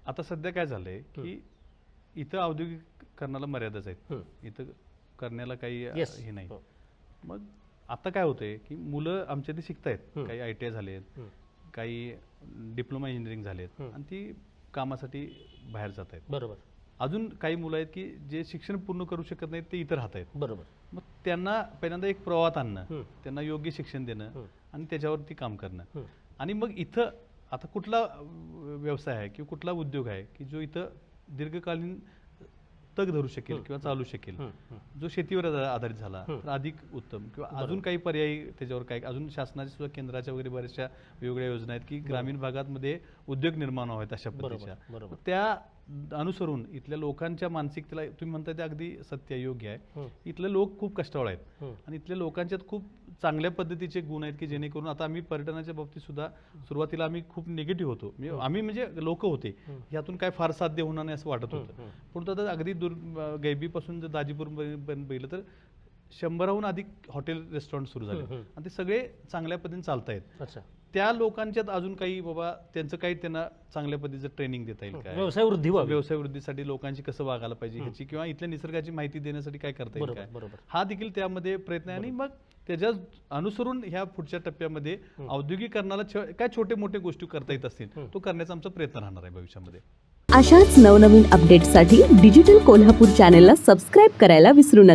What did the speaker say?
आता सध्या काय झालंय की इथं औद्योगिकरणाला मर्यादाच आहेत, इथं करण्याला काही हे नाही. मग आता काय होतंय की मुलं आमच्या ते शिकतायत, काही ITI झालेत, काही डिप्लोमा इंजिनिअरिंग झालेत आणि ती कामासाठी बाहेर जात आहेत. बरोबर. अजून काही मुलं आहेत की जे शिक्षण पूर्ण करू शकत नाहीत, ते इतर राहत आहेत. बरोबर. मग त्यांना पहिल्यांदा एक प्रवाहात आणणं, त्यांना योग्य शिक्षण देणं आणि त्याच्यावरती काम करणं. आणि मग इथं आता कुठला व्यवसाय आहे किंवा कुठला उद्योग आहे की जो इथं दीर्घकालीन तग धरू शकेल किंवा चालू शकेल, जो शेतीवर आधारित झाला तर अधिक उत्तम. किंवा अजून काही पर्यायी त्याच्यावर काय, अजून शासनाच्या सुद्धा केंद्राच्या वगैरे बऱ्याचशा वेगवेगळ्या योजना आहेत की ग्रामीण भागामध्ये उद्योग निर्माण व्हावेत अशा पद्धतीच्या. त्या अनुसरून इथल्या लोकांच्या मानसिकतेला, तुम्ही म्हणताय ते अगदी सत्य योग्य आहे, इथले लोक खूप कष्टाळू आहेत आणि इथल्या लोकांच्यात खूप चांगल्या पद्धतीचे गुण आहेत की जेणेकरून आता आम्ही पर्यटनाच्या बाबतीत सुद्धा सुरुवातीला आम्ही खूप निगेटिव्ह होतो, आम्ही म्हणजे लोक होते यातून काय फार साध्य होणार नाही असं वाटत होतं. पण आता अगदी गैबीपासून जर दाजीपूर बघितलं तर 100हून अधिक हॉटेल रेस्टॉरंट सुरू झाले आणि ते सगळे चांगल्या पद्धतीने चालतायत. त्या लोकांच्यात अजून काही बाबा त्यांचं काही त्यांना चांगल्या पद्धतीचं ट्रेनिंग देता येईल काय, व्यवसाय वृद्धीसाठी लोकांची कसं वागायला पाहिजे ह्याची, किंवा इथल्या निसर्गाची माहिती देण्यासाठी काय करता येईल काय, हा देखील त्यामध्ये प्रयत्न आहे. आणि मग त्याच्या अनुसरून ह्या पुढच्या टप्प्यामध्ये औद्योगिकरणाला काय छोटे मोठे गोष्टी करता येत असतील तो करण्याचा आमचा प्रयत्न राहणार आहे भविष्यामध्ये. अशाच नवनवीन अपडेट्ससाठी डिजिटल कोल्हापूर चॅनेलला सबस्क्राईब करायला विसरू नका.